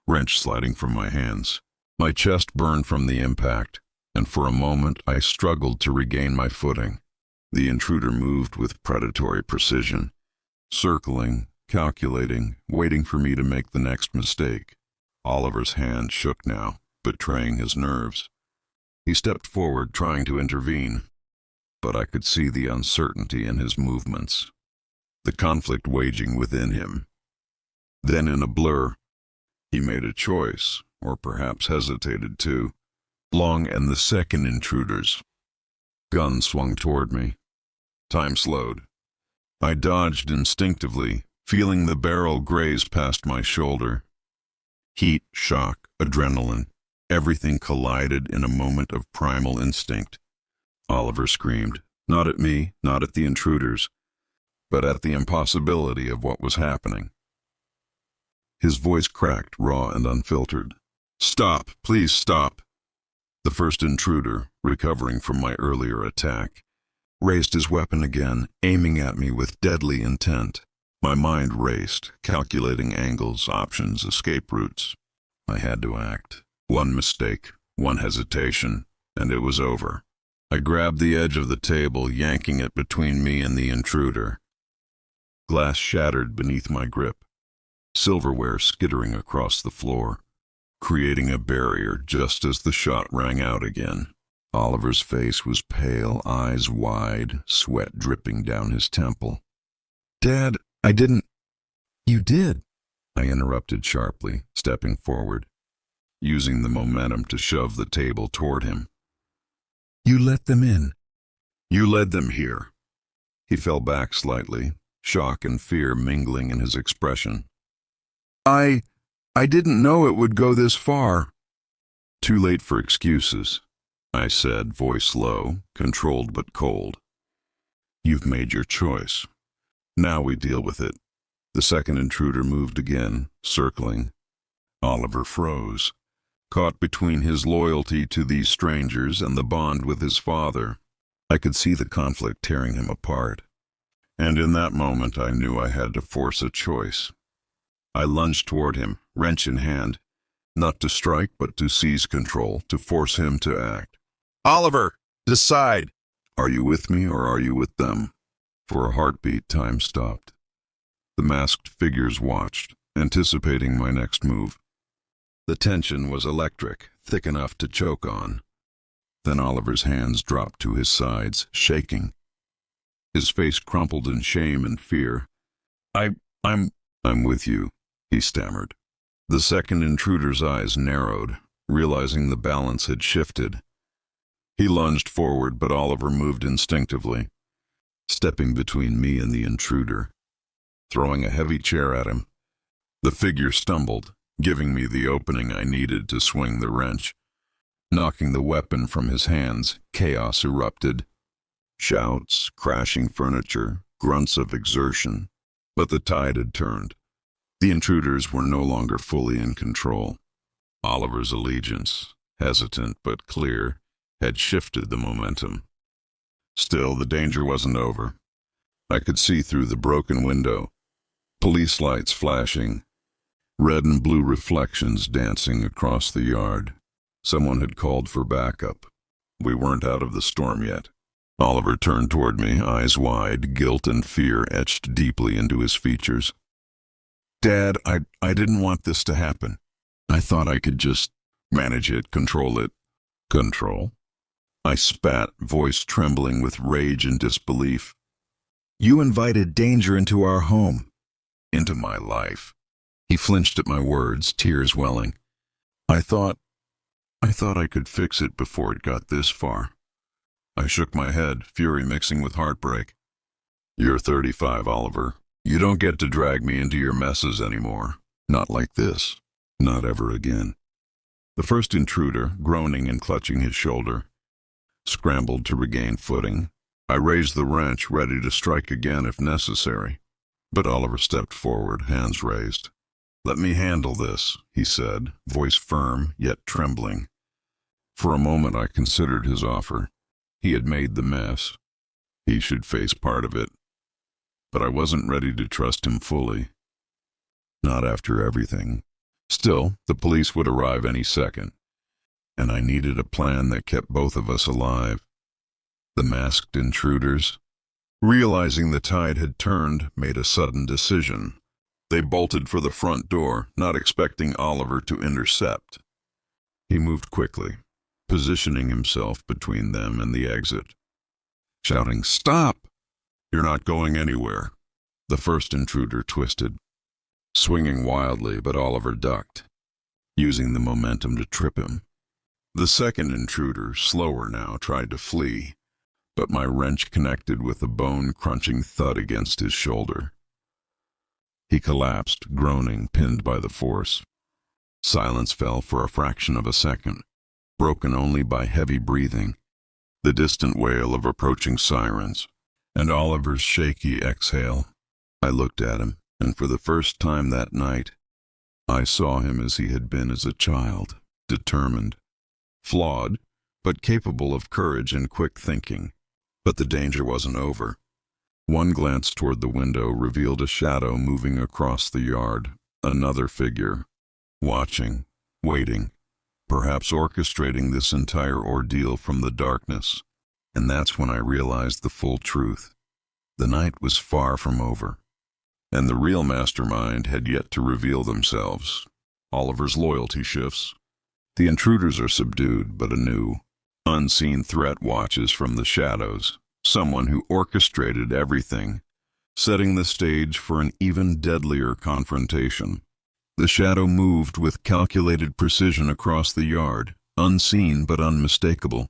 wrench sliding from my hands. My chest burned from the impact, and for a moment I struggled to regain my footing. The intruder moved with predatory precision, circling, calculating, waiting for me to make the next mistake. Oliver's hand shook now, betraying his nerves. He stepped forward, trying to intervene, but I could see the uncertainty in his movements, the conflict waging within him. Then in a blur, he made a choice, or perhaps hesitated to. Long and the second intruder's gun swung toward me. Time slowed. I dodged instinctively, feeling the barrel graze past my shoulder. Heat, shock, adrenaline, everything collided in a moment of primal instinct. Oliver screamed, not at me, not at the intruders, but at the impossibility of what was happening. His voice cracked, raw and unfiltered. "Stop, please stop." The first intruder, recovering from my earlier attack, raised his weapon again, aiming at me with deadly intent. My mind raced, calculating angles, options, escape routes. I had to act. One mistake, one hesitation, and it was over. I grabbed the edge of the table, yanking it between me and the intruder. Glass shattered beneath my grip, silverware skittering across the floor. creating a barrier just as the shot rang out again. Oliver's face was pale, eyes wide, sweat dripping down his temple. "Dad, I didn't—" "You did," I interrupted sharply, stepping forward, using the momentum to shove the table toward him. "You let them in. You led them here." He fell back slightly, shock and fear mingling in his expression. I didn't know it would go this far." "Too late for excuses," I said, voice low, controlled but cold. "You've made your choice. Now we deal with it." The second intruder moved again, circling. Oliver froze, caught between his loyalty to these strangers and the bond with his father. I could see the conflict tearing him apart. And in that moment I knew I had to force a choice. I lunged toward him, wrench in hand, not to strike but to seize control, to force him to act. "Oliver, decide! Are you with me or are you with them?" For a heartbeat, time stopped. The masked figures watched, anticipating my next move. The tension was electric, thick enough to choke on. Then Oliver's hands dropped to his sides, shaking. His face crumpled in shame and fear. I'm with you," he stammered. The second intruder's eyes narrowed, realizing the balance had shifted. He lunged forward, but Oliver moved instinctively, stepping between me and the intruder, throwing a heavy chair at him. The figure stumbled, giving me the opening I needed to swing the wrench. Knocking the weapon from his hands, chaos erupted. Shouts, crashing furniture, grunts of exertion. But the tide had turned. The intruders were no longer fully in control. Oliver's allegiance, hesitant but clear, had shifted the momentum. Still, the danger wasn't over. I could see through the broken window, police lights flashing, red and blue reflections dancing across the yard. Someone had called for backup. We weren't out of the storm yet. Oliver turned toward me, eyes wide, guilt and fear etched deeply into his features. "Dad, I didn't want this to happen. I thought I could just manage it, control it." "Control?" I spat, voice trembling with rage and disbelief. "You invited danger into our home, into my life." He flinched at my words, tears welling. I thought I could fix it before it got this far." I shook my head, fury mixing with heartbreak. "You're 35, Oliver. You don't get to drag me into your messes anymore. Not like this. Not ever again." The first intruder, groaning and clutching his shoulder, scrambled to regain footing. I raised the wrench, ready to strike again if necessary. But Oliver stepped forward, hands raised. "Let me handle this," he said, voice firm yet trembling. For a moment I considered his offer. He had made the mess. He should face part of it. But I wasn't ready to trust him fully. Not after everything. Still, the police would arrive any second, and I needed a plan that kept both of us alive. The masked intruders, realizing the tide had turned, made a sudden decision. They bolted for the front door, not expecting Oliver to intercept. He moved quickly, positioning himself between them and the exit, shouting, "Stop! You're not going anywhere." The first intruder twisted, swinging wildly, but Oliver ducked, using the momentum to trip him. The second intruder, slower now, tried to flee, but my wrench connected with a bone-crunching thud against his shoulder. He collapsed, groaning, pinned by the force. Silence fell for a fraction of a second, broken only by heavy breathing, the distant wail of approaching sirens, and Oliver's shaky exhale. I looked at him, and for the first time that night, I saw him as he had been as a child, determined, flawed, but capable of courage and quick thinking. But the danger wasn't over. One glance toward the window revealed a shadow moving across the yard, another figure, watching, waiting, perhaps orchestrating this entire ordeal from the darkness. And that's when I realized the full truth. The night was far from over, and the real mastermind had yet to reveal themselves. Oliver's loyalty shifts. The intruders are subdued, but a new, unseen threat watches from the shadows, someone who orchestrated everything, setting the stage for an even deadlier confrontation. The shadow moved with calculated precision across the yard, unseen but unmistakable.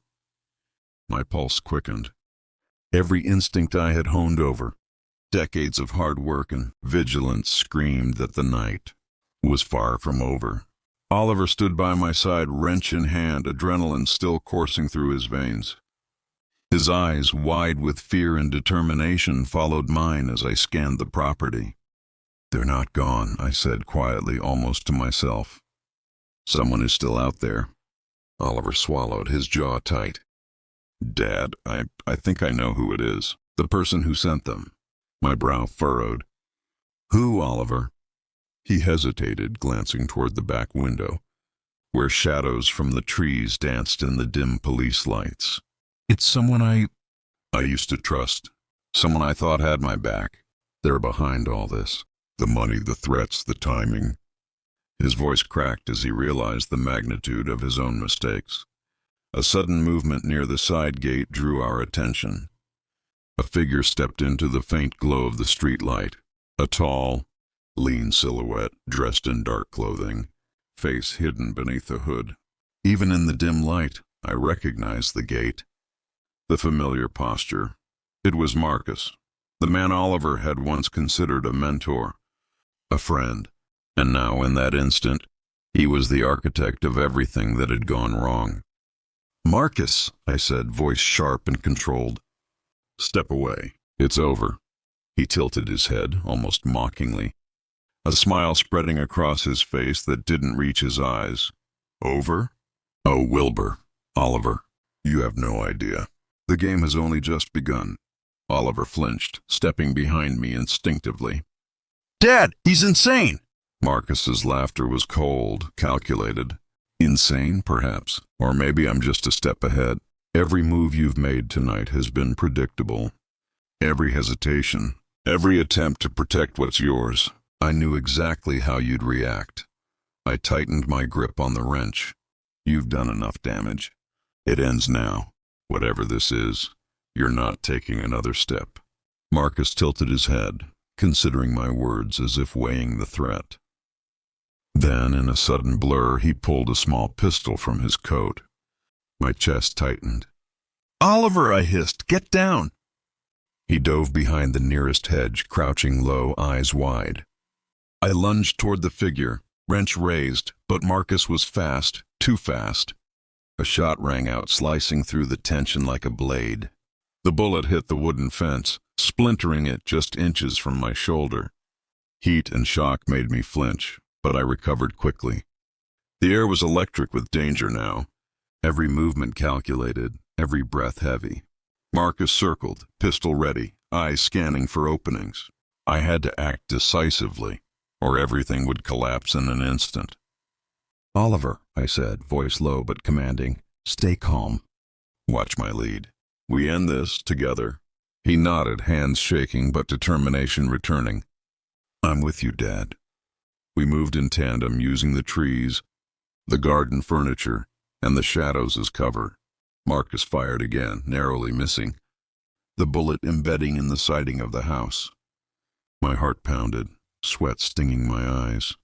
My pulse quickened. Every instinct I had honed over, decades of hard work and vigilance, screamed that the night was far from over. Oliver stood by my side, wrench in hand, adrenaline still coursing through his veins. His eyes, wide with fear and determination, followed mine as I scanned the property. "They're not gone," I said quietly, almost to myself. "Someone is still out there." Oliver swallowed, his jaw tight. "Dad, I think I know who it is. The person who sent them." My brow furrowed. "Who, Oliver?" He hesitated, glancing toward the back window, where shadows from the trees danced in the dim police lights. "It's someone I used to trust. Someone I thought had my back. They're behind all this. The money, the threats, the timing." His voice cracked as he realized the magnitude of his own mistakes. A sudden movement near the side gate drew our attention. A figure stepped into the faint glow of the streetlight. A tall, lean silhouette, dressed in dark clothing, face hidden beneath a hood. Even in the dim light, I recognized the gait, the familiar posture. It was Marcus, the man Oliver had once considered a mentor, a friend, and now, in that instant, he was the architect of everything that had gone wrong. "Marcus," I said, voice sharp and controlled. "Step away. It's over." He tilted his head, almost mockingly, a smile spreading across his face that didn't reach his eyes. "Over? Oh, Wilbur, Oliver, you have no idea. The game has only just begun." Oliver flinched, stepping behind me instinctively. "Dad, he's insane!" Marcus's laughter was cold, calculated. "Insane, perhaps, or maybe I'm just a step ahead. Every move you've made tonight has been predictable. Every hesitation, every attempt to protect what's yours. I knew exactly how you'd react. I tightened my grip on the wrench. You've done enough damage. It ends now. Whatever this is, you're not taking another step." Marcus tilted his head, considering my words as if weighing the threat. Then, in a sudden blur, he pulled a small pistol from his coat. My chest tightened. "Oliver," I hissed, "get down!" He dove behind the nearest hedge, crouching low, eyes wide. I lunged toward the figure, wrench raised, but Marcus was fast, too fast. A shot rang out, slicing through the tension like a blade. The bullet hit the wooden fence, splintering it just inches from my shoulder. Heat and shock made me flinch, but I recovered quickly. The air was electric with danger now, every movement calculated, every breath heavy. Marcus circled, pistol ready, eyes scanning for openings. I had to act decisively, or everything would collapse in an instant. "Oliver," I said, voice low but commanding, "stay calm. Watch my lead. We end this together." He nodded, hands shaking but determination returning. "I'm with you, Dad." We moved in tandem, using the trees, the garden furniture, and the shadows as cover. Marcus fired again, narrowly missing, the bullet embedding in the siding of the house. My heart pounded, sweat stinging my eyes,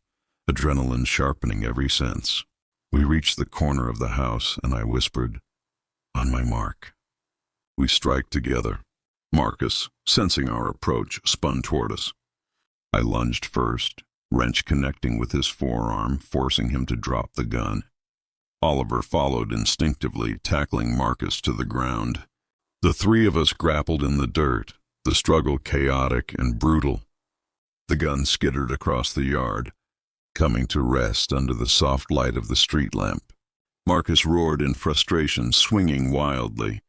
adrenaline sharpening every sense. We reached the corner of the house, and I whispered, "On my mark." We strike together. Marcus, sensing our approach, spun toward us. I lunged first, wrench connecting with his forearm, forcing him to drop the gun. Oliver followed instinctively, tackling Marcus to the ground. The three of us grappled in the dirt, the struggle chaotic and brutal. The gun skittered across the yard, coming to rest under the soft light of the street lamp. Marcus roared in frustration, swinging wildly,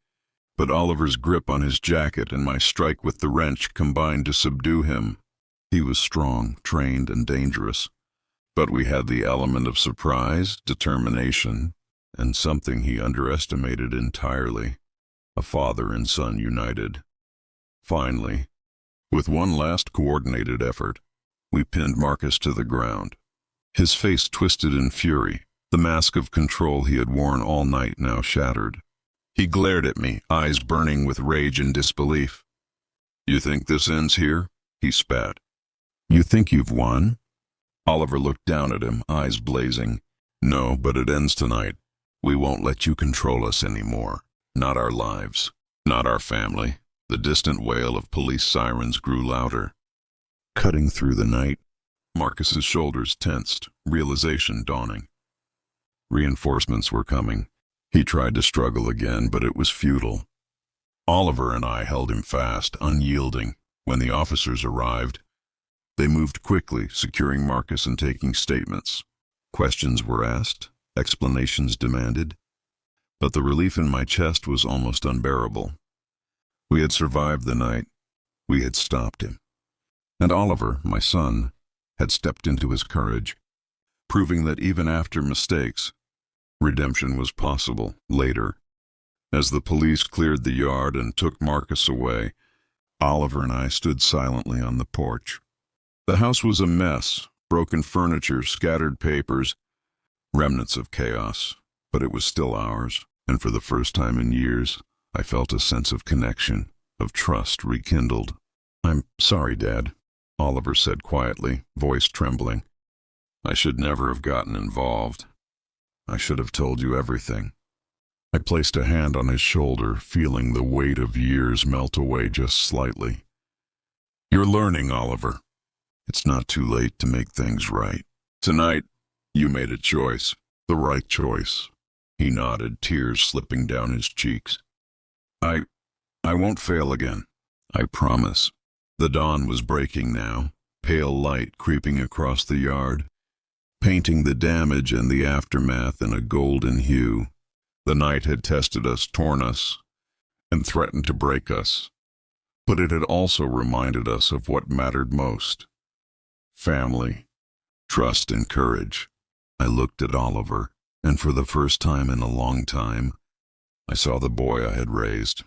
but Oliver's grip on his jacket and my strike with the wrench combined to subdue him. He was strong, trained, and dangerous, but we had the element of surprise, determination, and something he underestimated entirely: a father and son united. Finally, with one last coordinated effort, we pinned Marcus to the ground. His face twisted in fury, the mask of control he had worn all night now shattered. He glared at me, eyes burning with rage and disbelief. "You think this ends here?" he spat. "You think you've won?" Oliver looked down at him, eyes blazing. "No, but it ends tonight. We won't let you control us anymore. Not our lives. Not our family." The distant wail of police sirens grew louder. Cutting through the night, Marcus's shoulders tensed, realization dawning. Reinforcements were coming. He tried to struggle again, but it was futile. Oliver and I held him fast, unyielding. When the officers arrived, they moved quickly, securing Marcus and taking statements. Questions were asked, explanations demanded, but the relief in my chest was almost unbearable. We had survived the night. We had stopped him. And Oliver, my son, had stepped into his courage, proving that even after mistakes, redemption was possible later. As the police cleared the yard and took Marcus away, Oliver and I stood silently on the porch. The house was a mess, broken furniture, scattered papers, remnants of chaos, but it was still ours, and for the first time in years, I felt a sense of connection, of trust rekindled. "I'm sorry, Dad," Oliver said quietly, voice trembling. "I should never have gotten involved. I should have told you everything." I placed a hand on his shoulder, feeling the weight of years melt away just slightly. "You're learning, Oliver. It's not too late to make things right. Tonight, you made a choice, the right choice." He nodded, tears slipping down his cheeks. I won't fail again. I promise." The dawn was breaking now, pale light creeping across the yard, painting the damage and the aftermath in a golden hue. The night had tested us, torn us, and threatened to break us. But it had also reminded us of what mattered most: family, trust, and courage. I looked at Oliver, and for the first time in a long time, I saw the boy I had raised,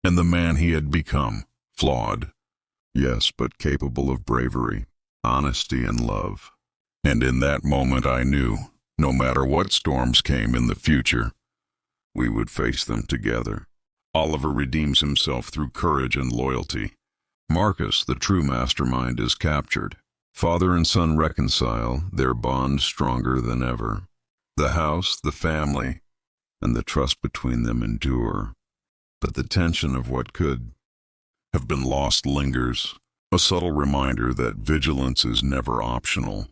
and the man he had become, flawed, yes, but capable of bravery, honesty, and love. And in that moment I knew, no matter what storms came in the future, we would face them together. Oliver redeems himself through courage and loyalty. Marcus, the true mastermind, is captured. Father and son reconcile, their bond stronger than ever. The house, the family, and the trust between them endure. But the tension of what could have been lost lingers, a subtle reminder that vigilance is never optional.